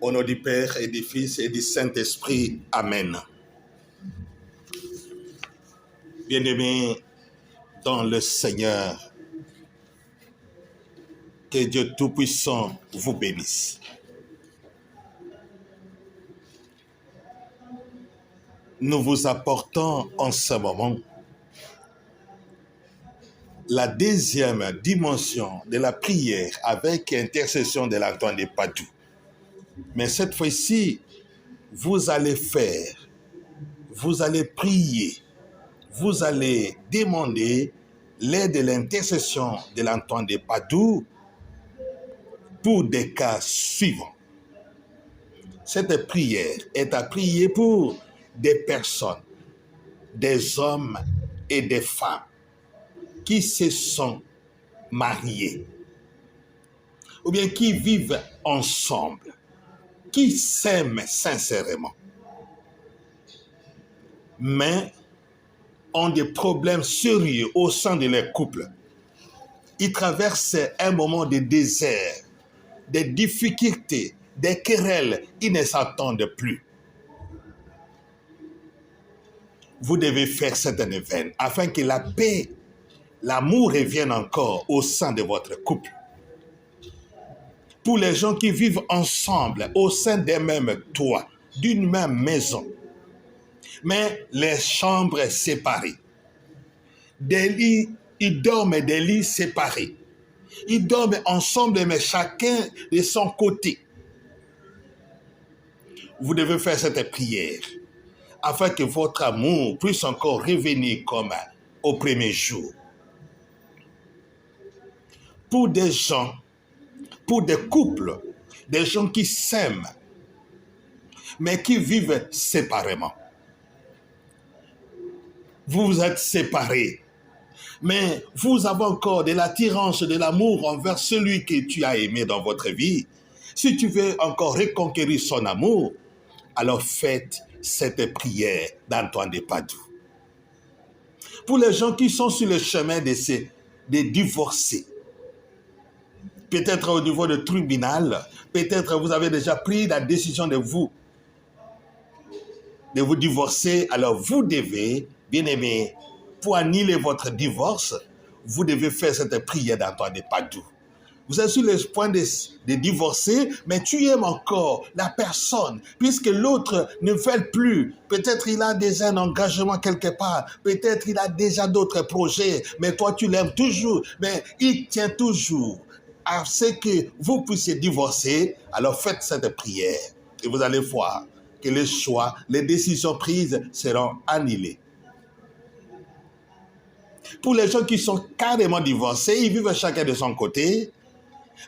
Au nom du Père et du Fils et du Saint-Esprit. Amen. Bien-aimés dans le Seigneur, que Dieu Tout-Puissant vous bénisse. Nous vous apportons en ce moment la deuxième dimension de la prière avec intercession de l'Antoine de Padoue. Mais cette fois-ci, vous allez prier, vous allez demander l'aide de l'intercession de l'Antoine de Padoue pour des cas suivants. Cette prière est à prier pour des personnes, des hommes et des femmes qui se sont mariés ou bien qui vivent ensemble, qui s'aiment sincèrement, mais ont des problèmes sérieux au sein de leur couple. Ils traversent un moment de désert, des difficultés, des querelles, ils ne s'attendent plus. Vous devez faire certaines veines afin que la paix, l'amour revienne encore au sein de votre couple. Pour les gens qui vivent ensemble au sein d'un même toit, d'une même maison, mais les chambres séparées. Des lits, ils dorment des lits séparés. Ils dorment ensemble, mais chacun de son côté. Vous devez faire cette prière afin que votre amour puisse encore revenir comme au premier jour. Pour des gens, pour des couples, des gens qui s'aiment, mais qui vivent séparément. Vous vous êtes séparés, mais vous avez encore de l'attirance, de l'amour envers celui que tu as aimé dans votre vie. Si tu veux encore reconquérir son amour, alors faites cette prière d'Antoine de Padoue. Pour les gens qui sont sur le chemin de divorcer, peut-être au niveau du tribunal, peut-être vous avez déjà pris la décision de vous divorcer, alors vous devez, bien-aimés, pour annuler votre divorce, vous devez faire cette prière d'Antoine de Padoue. Vous êtes sur le point de divorcer, mais tu aimes encore la personne, puisque l'autre ne veut plus. Peut-être il a déjà un engagement quelque part, peut-être il a déjà d'autres projets, mais toi tu l'aimes toujours, mais il tient toujours à ce que vous puissiez divorcer. Alors faites cette prière et vous allez voir que les choix, les décisions prises seront annulées. Pour les gens qui sont carrément divorcés, ils vivent chacun de son côté.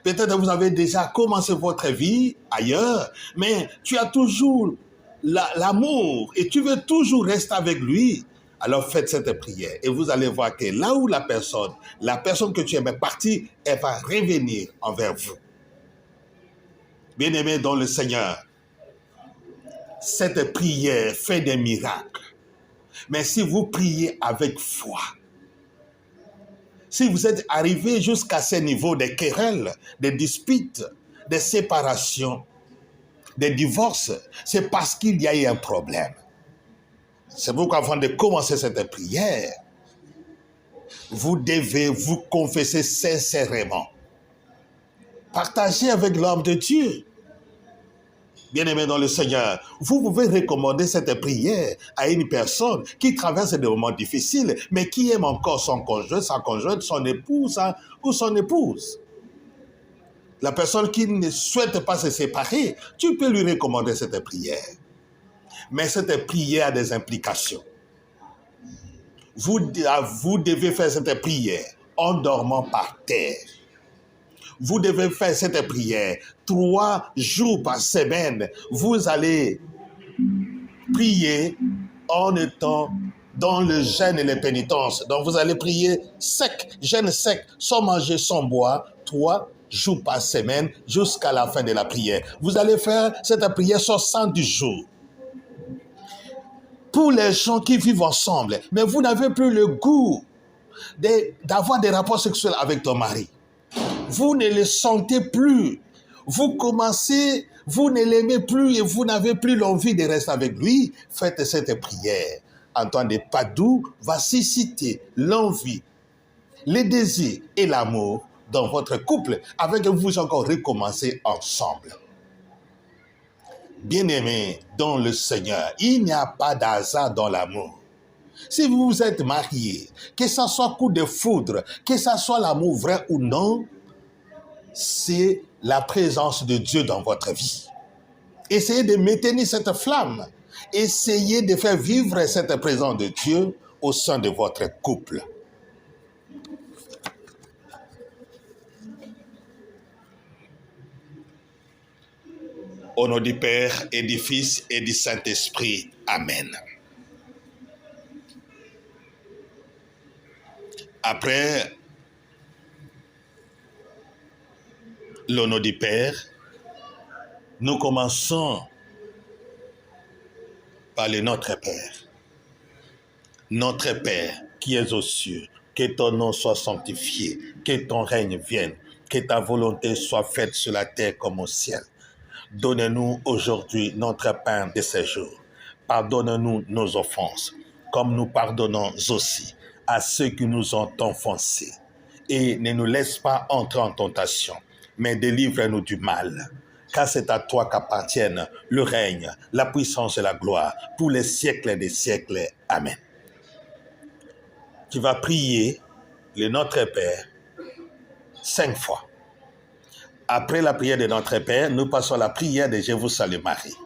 Peut-être vous avez déjà commencé votre vie ailleurs, mais tu as toujours l'amour et tu veux toujours rester avec lui. Alors faites cette prière et vous allez voir que là où la personne que tu aimais partir, elle va revenir envers vous. Bien-aimés dans le Seigneur, cette prière fait des miracles. Mais si vous priez avec foi, si vous êtes arrivé jusqu'à ce niveau de querelles, de disputes, de séparations, de divorces, c'est parce qu'il y a eu un problème. C'est pourquoi avant de commencer cette prière, vous devez vous confesser sincèrement. Partagez avec l'homme de Dieu. Bien-aimé dans le Seigneur, vous pouvez recommander cette prière à une personne qui traverse des moments difficiles, mais qui aime encore son conjoint, sa conjointe, son épouse ou son épouse. La personne qui ne souhaite pas se séparer, tu peux lui recommander cette prière. Mais cette prière a des implications. Vous devez faire cette prière en dormant par terre. Vous devez faire cette prière 3 jours par semaine. Vous allez prier en étant dans le jeûne et les pénitences. Donc vous allez prier sec, jeûne sec, sans manger, sans boire, 3 jours par semaine jusqu'à la fin de la prière. Vous allez faire cette prière 70 jours. Pour les gens qui vivent ensemble, mais vous n'avez plus le goût d'avoir des rapports sexuels avec ton mari. Vous ne le sentez plus. Vous commencez vous ne l'aimez plus et vous n'avez plus l'envie de rester avec lui, faites cette prière. Antoine de Padoue va susciter l'envie, les désirs et l'amour dans votre couple, avec vous encore recommencer ensemble. Bien-aimés dans le Seigneur, il n'y a pas d'hasard dans l'amour. Si vous vous êtes mariés, que ce soit coup de foudre, que ce soit l'amour vrai ou non, c'est la présence de Dieu dans votre vie. Essayez de maintenir cette flamme. Essayez de faire vivre cette présence de Dieu au sein de votre couple. Au nom du Père et du Fils et du Saint-Esprit. Amen. Après le nom du Père, nous commençons par le Notre Père. Notre Père qui es aux cieux, que ton nom soit sanctifié, que ton règne vienne, que ta volonté soit faite sur la terre comme au ciel. Donne-nous aujourd'hui notre pain de ce jour. Pardonne-nous nos offenses, comme nous pardonnons aussi à ceux qui nous ont offensés. Et ne nous laisse pas entrer en tentation, mais délivre-nous du mal. Car c'est à toi qu'appartiennent le règne, la puissance et la gloire pour les siècles des siècles. Amen. Tu vas prier le Notre Père 5 fois. Après la prière de Notre Père, nous passons à la prière de Je vous salue Marie.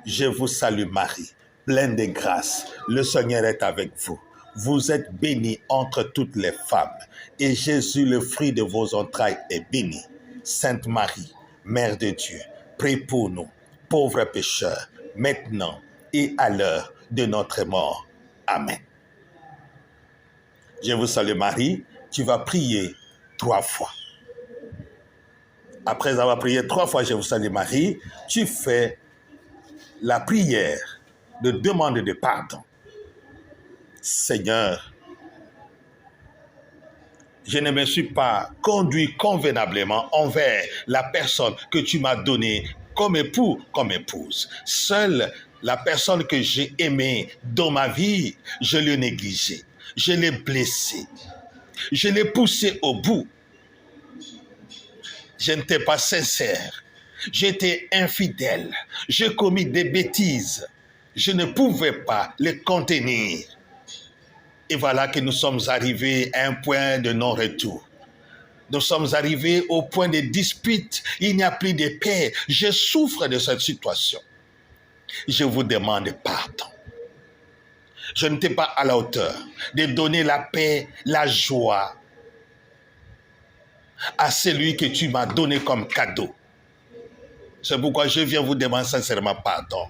Je vous salue Marie, pleine de grâce, le Seigneur est avec vous. Vous êtes bénie entre toutes les femmes, et Jésus, le fruit de vos entrailles, est béni. Sainte Marie, Mère de Dieu, prie pour nous, pauvres pécheurs, maintenant et à l'heure de notre mort. Amen. Je vous salue Marie, tu vas prier 3 fois. Après avoir prié 3 fois, je vous salue Marie, tu fais la prière de demande de pardon. Seigneur, je ne me suis pas conduit convenablement envers la personne que tu m'as donnée comme époux, comme épouse. Seule la personne que j'ai aimée dans ma vie, je l'ai négligée, je l'ai blessée, je l'ai poussée au bout. Je n'étais pas sincère, j'étais infidèle, j'ai commis des bêtises, je ne pouvais pas les contenir. Et voilà que nous sommes arrivés à un point de non-retour. Nous sommes arrivés au point de dispute, il n'y a plus de paix. Je souffre de cette situation. Je vous demande pardon. Je n'étais pas à la hauteur de donner la paix, la joie à celui que tu m'as donné comme cadeau. C'est pourquoi je viens vous demander sincèrement pardon.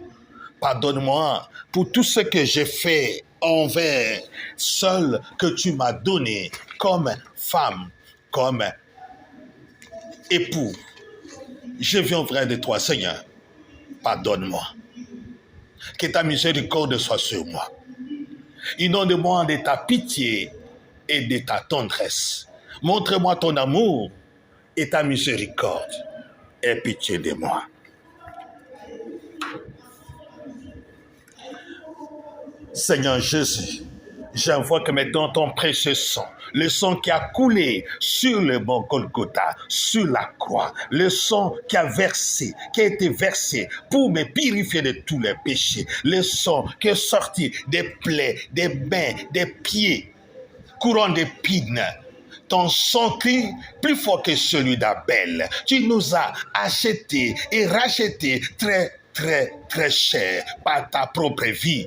Pardonne-moi pour tout ce que j'ai fait envers celle que tu m'as donné comme femme, comme époux. Je viens auprès de toi, Seigneur. Pardonne-moi. Que ta miséricorde soit sur moi. Inonde-moi de ta pitié et de ta tendresse. Montre-moi ton amour et ta miséricorde. Aie pitié de moi. Seigneur Jésus, j'invoque maintenant ton précieux sang, le sang qui a coulé sur le mont Golgotha, sur la croix, le sang qui a été versé pour me purifier de tous les péchés, le sang qui est sorti des plaies, des mains, des pieds, couronne d'épines. Ton sang crie plus fort que celui d'Abel. Tu nous as achetés et rachetés très, très, très cher par ta propre vie.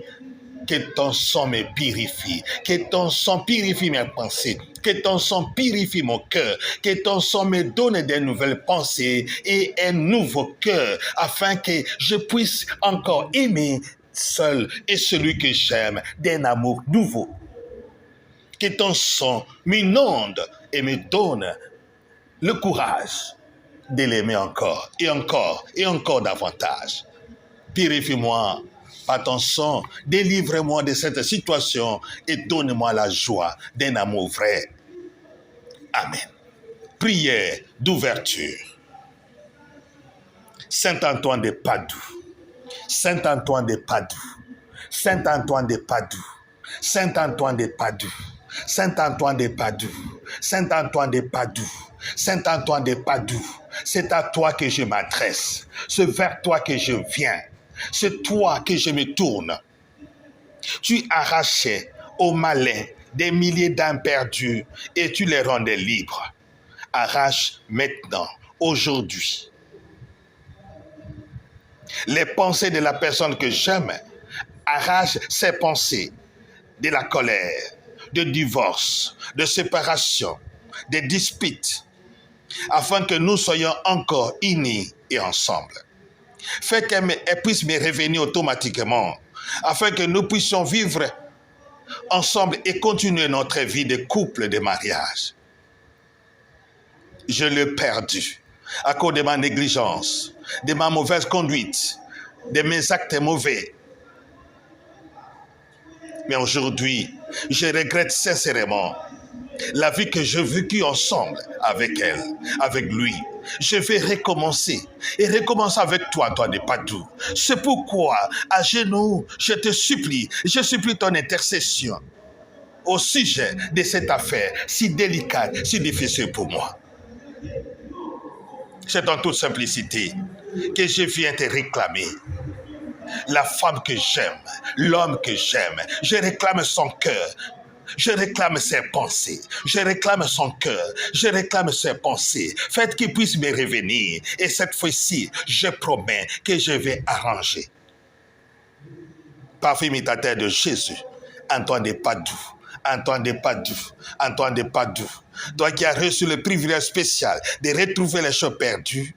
Que ton sang me purifie, que ton sang purifie mes pensées, que ton sang purifie mon cœur, que ton sang me donne des nouvelles pensées et un nouveau cœur, afin que je puisse encore aimer seul et celui que j'aime d'un amour nouveau. Que ton sang m'inonde et me donne le courage de l'aimer encore et encore et encore davantage. Purifie-moi par ton sang, délivre-moi de cette situation et donne-moi la joie d'un amour vrai. Amen. Prière d'ouverture. Saint Antoine de Padoue, Saint Antoine de Padoue, Saint Antoine de Padoue, Saint Antoine de Padoue, Saint Antoine de Padoue, Saint Antoine de Padoue, Saint Antoine de Padoue, c'est à toi que je m'adresse, c'est vers toi que je viens, c'est toi que je me tourne. Tu arrachais aux malins des milliers d'âmes perdues et tu les rendais libres. Arrache maintenant, aujourd'hui, les pensées de la personne que j'aime. Arrache ses pensées de la colère, de divorce, de séparation, de disputes, afin que nous soyons encore unis et ensemble. Fais qu'elle puisse me revenir automatiquement, afin que nous puissions vivre ensemble et continuer notre vie de couple, de mariage. Je l'ai perdu à cause de ma négligence, de ma mauvaise conduite, de mes actes mauvais. Mais aujourd'hui, je regrette sincèrement la vie que j'ai vécue ensemble avec elle, avec lui. Je vais recommencer et recommencer avec toi, Antoine de Padoue. C'est pourquoi, à genoux, je te supplie, je supplie ton intercession au sujet de cette affaire si délicate, si difficile pour moi. C'est en toute simplicité que je viens te réclamer. La femme que j'aime, l'homme que j'aime, je réclame son cœur, je réclame ses pensées, je réclame son cœur, je réclame ses pensées. Faites qu'il puisse me revenir et cette fois-ci, je promets que je vais arranger. Parfait imitateur de Jésus, Antoine de Padoue, Antoine de Padoue, Antoine de Padoue, toi qui as reçu le privilège spécial de retrouver les choses perdues,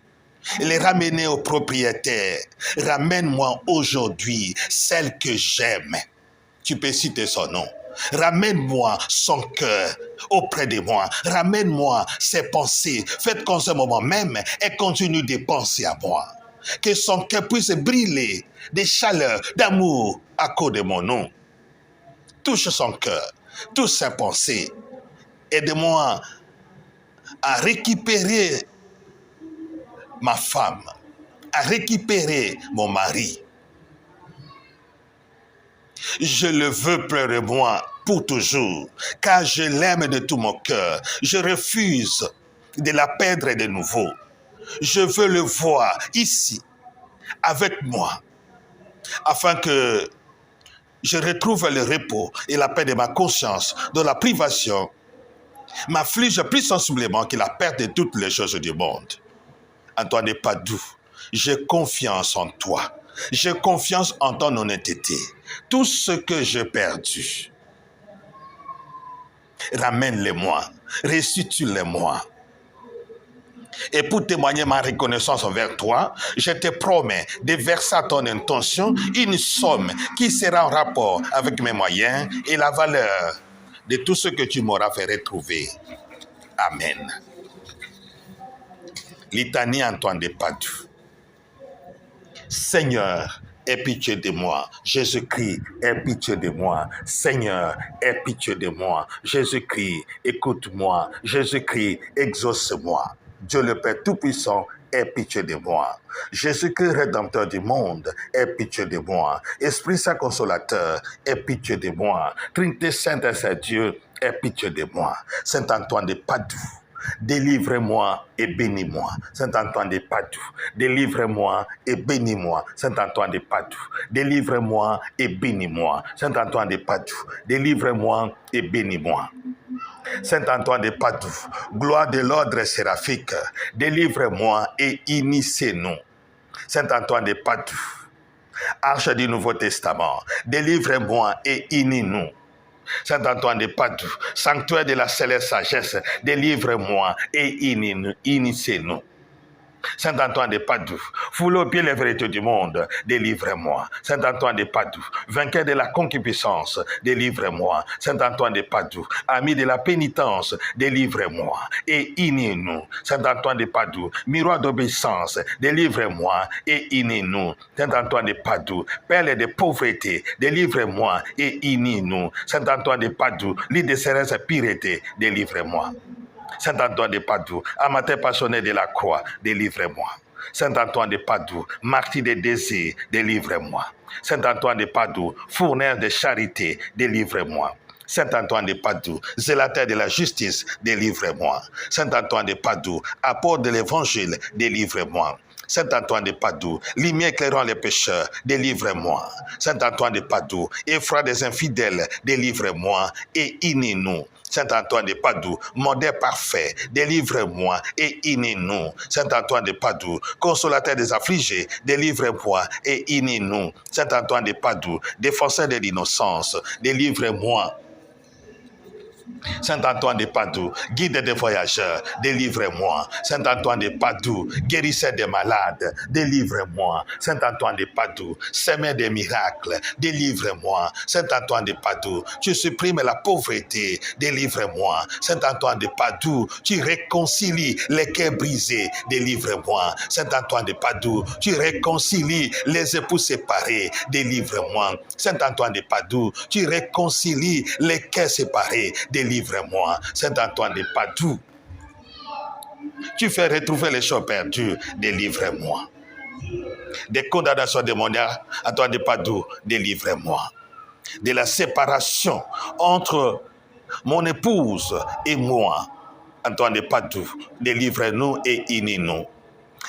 et les ramener au propriétaire. Ramène-moi aujourd'hui celle que j'aime. Tu peux citer son nom. Ramène-moi son cœur auprès de moi. Ramène-moi ses pensées. Faites qu'en ce moment même, elle continue de penser à moi. Que son cœur puisse briller de chaleur, d'amour à cause de mon nom. Touche son cœur, touche ses pensées. Aide-moi à récupérer ma femme, à récupérer mon mari. Je le veux près de moi pour toujours, car je l'aime de tout mon cœur. Je refuse de la perdre de nouveau. Je veux le voir ici, avec moi, afin que je retrouve le repos et la paix de ma conscience, dont la privation m'afflige plus sensiblement que la perte de toutes les choses du monde. Antoine de Padoue, j'ai confiance en toi. J'ai confiance en ton honnêteté. Tout ce que j'ai perdu, ramène-les-moi, restitue-les-moi. Et pour témoigner ma reconnaissance envers toi, je te promets de verser à ton intention une somme qui sera en rapport avec mes moyens et la valeur de tout ce que tu m'auras fait retrouver. Amen. Litanie Antoine de Padoue. Seigneur, aie pitié de moi. Jésus-Christ, aie pitié de moi. Seigneur, aie pitié de moi. Jésus-Christ, écoute-moi. Jésus-Christ, exauce-moi. Dieu le Père Tout-Puissant, aie pitié de moi. Jésus-Christ, Rédempteur du monde, aie pitié de moi. Esprit Saint Consolateur, aie pitié de moi. Trinité Sainte et Saint Dieu, aie pitié de moi. Saint Antoine de Padoue, délivre-moi et bénis-moi. Saint Antoine de Padoue, délivre-moi et bénis-moi. Saint Antoine de Padoue, délivre-moi et bénis-moi. Saint Antoine de Padoue, délivre-moi et bénis-moi. Saint Antoine de Padoue, gloire de l'ordre séraphique, délivre-moi et initie-nous. Saint Antoine de Padoue, arche du Nouveau Testament, délivre-moi et unis-nous. Saint Antoine de Padoue, sanctuaire de la céleste sagesse, délivre-moi et initie-nous. Saint Antoine de Padoue, foule au pied les vérités du monde, délivre-moi. Saint Antoine de Padoue, vainqueur de la concupiscence, délivre-moi. Saint Antoine de Padoue, ami de la pénitence, délivre-moi et unis-nous. Saint Antoine de Padoue, miroir d'obéissance, délivre-moi et unis-nous. Saint Antoine de Padoue, perle de pauvreté, délivre-moi et unis-nous. Saint Antoine de Padoue, lit de cérès pureté, délivre-moi. Saint Antoine de Padoue, amateur passionné de la croix, délivre-moi. Saint Antoine de Padoue, martyr des désirs, délivre-moi. Saint Antoine de Padoue, fourneur de charité, délivre-moi. Saint Antoine de Padoue, zélataire de la justice, délivre-moi. Saint Antoine de Padoue, apôtre de l'évangile, délivre-moi. Saint Antoine de Padoue, lumière éclairant les pécheurs, délivre-moi. Saint Antoine de Padoue, effroi des infidèles, délivre-moi et unis-nous. Saint Antoine de Padoue, modèle parfait, délivre-moi et unis-nous. Saint Antoine de Padoue, consolateur des affligés, délivre-moi et unis-nous. Saint Antoine de Padoue, défenseur de l'innocence, délivre-moi. Saint Antoine de Padoue, guide des voyageurs, délivre-moi. Saint Antoine de Padoue, guérisseur des malades, délivre-moi. Saint Antoine de Padoue, semeur des miracles, délivre-moi. Saint Antoine de Padoue, tu supprimes la pauvreté, délivre-moi. Saint Antoine de Padoue, tu réconcilies les cœurs brisés, délivre-moi. Saint Antoine de Padoue, tu réconcilies les époux séparés, délivre-moi. Saint Antoine de Padoue, tu réconcilies les cœurs séparés, délivre-moi. Saint Antoine de Padoue, tu fais retrouver les choses perdues, délivre-moi. Des condamnations démoniaques, Antoine de Padoue, délivre-moi. De la séparation entre mon épouse et moi, Antoine de Padoue, délivre-nous et unis-nous.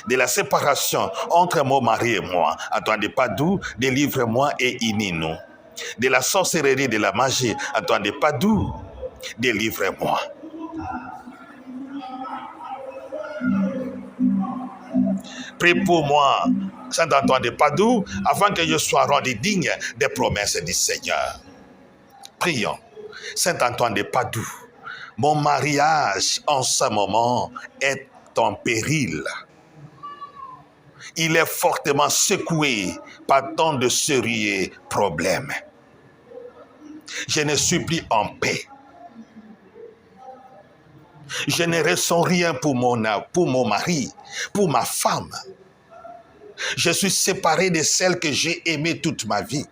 De la séparation entre mon mari et moi, Antoine de Padoue, délivre-moi et unis-nous. De la sorcellerie, de la magie, Antoine de Padoue, délivre-moi. Prie pour moi, Saint Antoine de Padoue, afin que je sois rendu digne des promesses du Seigneur. Prions. Saint Antoine de Padoue, mon mariage en ce moment est en péril. Il est fortement secoué par tant de sérieux problèmes. Je ne suis plus en paix. Je ne ressens rien pour mon mari, pour ma femme. Je suis séparé de celle que j'ai aimée toute ma vie.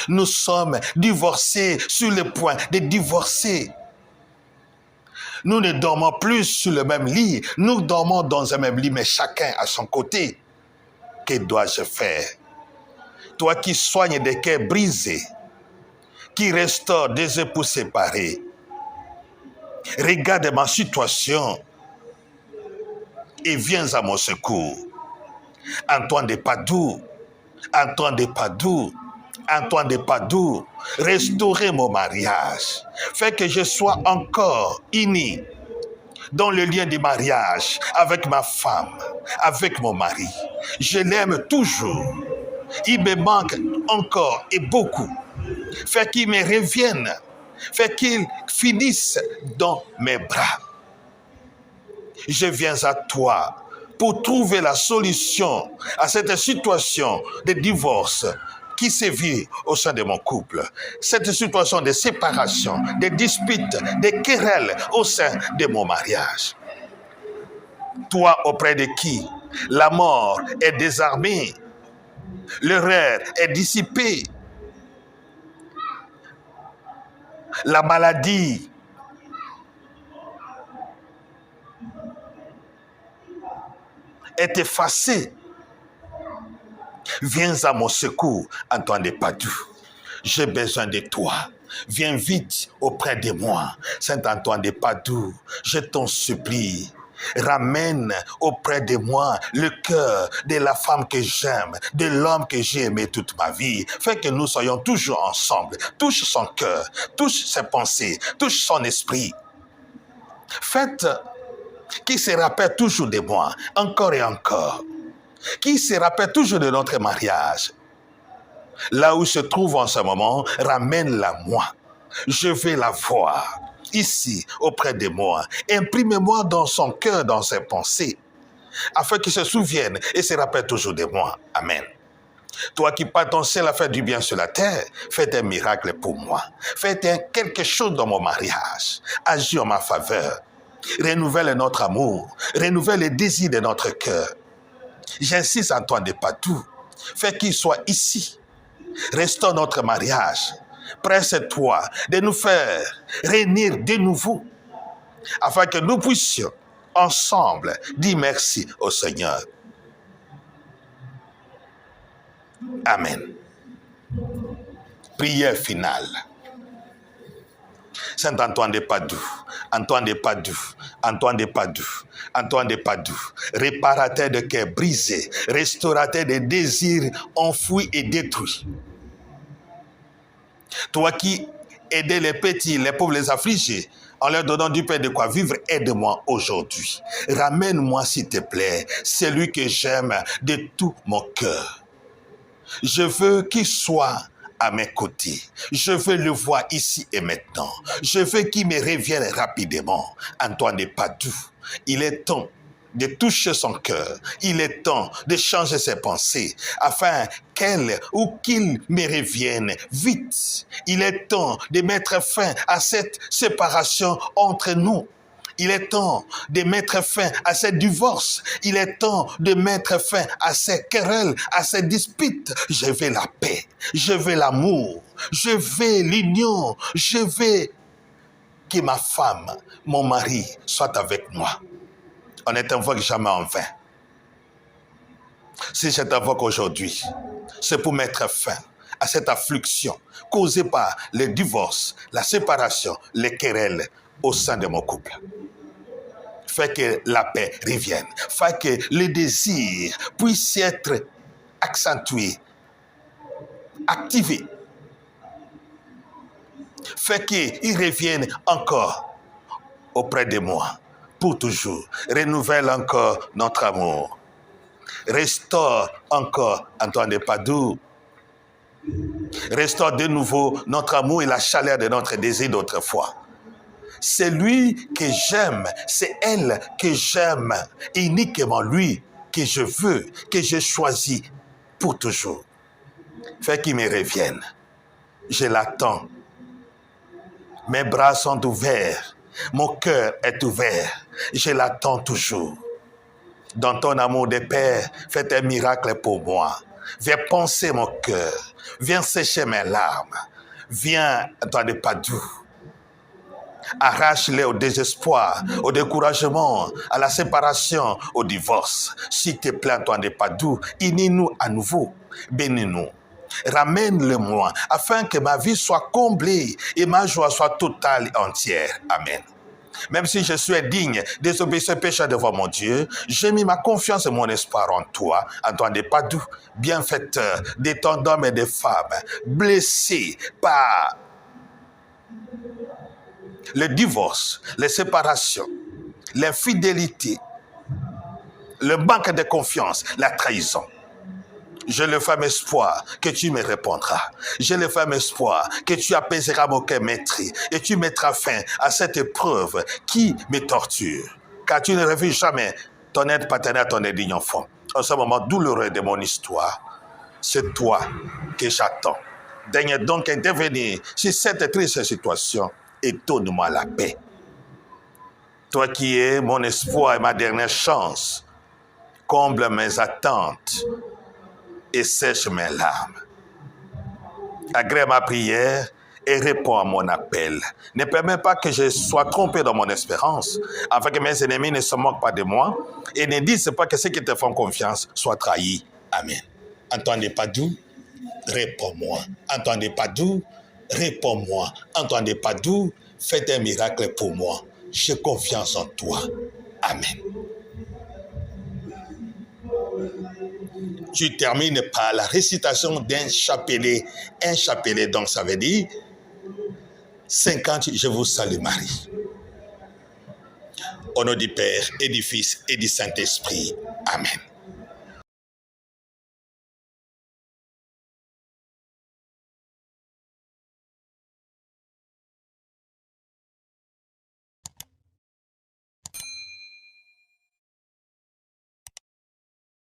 Nous sommes divorcés, sur le point de divorcer. Nous ne dormons plus sur le même lit. Nous dormons dans un même lit, mais chacun à son côté. Que dois-je faire? Toi qui soignes des cœurs brisés, qui restaure des époux séparés, regarde ma situation et viens à mon secours. Antoine de Padoue, Antoine de Padoue, Antoine de Padoue, restaurer mon mariage. Fais que je sois encore uni dans le lien du mariage avec ma femme, avec mon mari. Je l'aime toujours. Il me manque encore et beaucoup. Fais qu'il me revienne. Fais qu'il finisse dans mes bras. Je viens à toi pour trouver la solution à cette situation de divorce qui sévit au sein de mon couple. Cette situation de séparation, de disputes, de querelles au sein de mon mariage. Toi auprès de qui la mort est désarmée, l'erreur est dissipée, la maladie est effacée. Viens à mon secours, Antoine de Padoue. J'ai besoin de toi. Viens vite auprès de moi. Saint Antoine de Padoue, je t'en supplie. Ramène auprès de moi le cœur de la femme que j'aime, de l'homme que j'ai aimé toute ma vie. Fais que nous soyons toujours ensemble. Touche son cœur, touche ses pensées, touche son esprit. Faites qu'il se rappelle toujours de moi, encore et encore. Qui se rappelle toujours de notre mariage. Là où se trouve en ce moment, ramène-la moi. Je vais la voir, ici, auprès de moi. Imprime-moi dans son cœur, dans ses pensées, afin qu'il se souvienne et se rappelle toujours de moi. Amen. Toi qui par ton ciel a fait du bien sur la terre, fais un miracle pour moi. Fais quelque chose dans mon mariage. Agis en ma faveur. Renouvelle notre amour. Renouvelle les désirs de notre cœur. J'insiste, Antoine de Padoue, fais qu'il soit ici. Restaure notre mariage. Presse-toi de nous faire réunir de nouveau, afin que nous puissions ensemble, dis merci au Seigneur. Amen. Prière finale. Saint Antoine de Padoue, Antoine de Padoue, Antoine de Padoue, Antoine de Padoue, réparateur de cœurs brisés, restaurateur des désirs enfouis et détruits. Toi qui aidais les petits, les pauvres, les affligés, en leur donnant du pain de quoi vivre, aide-moi aujourd'hui. Ramène-moi, s'il te plaît, celui que j'aime de tout mon cœur. Je veux qu'il soit à mes côtés. Je veux le voir ici et maintenant. Je veux qu'il me revienne rapidement. Antoine de Padoue, il est temps de toucher son cœur. Il est temps de changer ses pensées afin qu'elle ou qu'il me revienne vite. Il est temps de mettre fin à cette séparation entre nous. Il est temps de mettre fin à ces divorces. Il est temps de mettre fin à ces querelles, à ces disputes. Je veux la paix. Je veux l'amour. Je veux l'union. Je veux que ma femme, mon mari, soit avec moi. On ne t'invoque jamais en vain. Si je t'invoque aujourd'hui, c'est pour mettre fin à cette affliction causée par le divorce, la séparation, les querelles au sein de mon couple. Fais que la paix revienne. Fais que les désirs puissent être accentués, activés. Fais qu'ils reviennent encore auprès de moi pour toujours. Renouvelle encore notre amour. Restaure encore Antoine de Padoue. Restaure de nouveau notre amour et la chaleur de notre désir d'autrefois. C'est lui que j'aime, c'est elle que j'aime, uniquement lui que je veux, que je choisis pour toujours. Fais qu'il me revienne. Je l'attends. Mes bras sont ouverts, mon cœur est ouvert, je l'attends toujours. Dans ton amour de Père, fais un miracle pour moi. Viens penser mon cœur, viens sécher mes larmes. Viens, Antoine de Padoue. Arrache-les au désespoir, au découragement, à la séparation, au divorce. S'il te plaît, Antoine de Padoue, unis-nous à nouveau. Bénis-nous. Ramène-le-moi, afin que ma vie soit comblée et ma joie soit totale et entière. Amen. Même si je suis indigne, désobéir ce péché devant mon Dieu, j'ai mis ma confiance et mon espoir en toi, Antoine de Padoue, bienfaiteur des tant d'hommes et des femmes, blessés par le divorce, les séparations, l'infidélité, le manque de confiance, la trahison. J'ai le ferme espoir que tu me répondras. J'ai le ferme espoir que tu apaiseras mon cœur meurtri et tu mettras fin à cette épreuve qui me torture. Car tu ne refuses jamais ton aide paternelle à ton indigne enfant. En ce moment douloureux de mon histoire, c'est toi que j'attends. Daigne donc intervenir sur cette triste situation et donne-moi la paix. Toi qui es mon espoir et ma dernière chance, comble mes attentes et sèche mes larmes. Agrée ma prière et réponds à mon appel. Ne permets pas que je sois trompé dans mon espérance, afin que mes ennemis ne se moquent pas de moi et ne disent pas que ceux qui te font confiance soient trahis. Amen. Antoine de Padoue, réponds-moi. Antoine de Padoue, réponds-moi. Antoine de Padoue, fais un miracle pour moi. J'ai confiance en toi. Amen. Tu termines par la récitation d'un chapelet. Un chapelet, donc ça veut dire 50, je vous salue Marie. Au nom du Père et du Fils et du Saint-Esprit. Amen.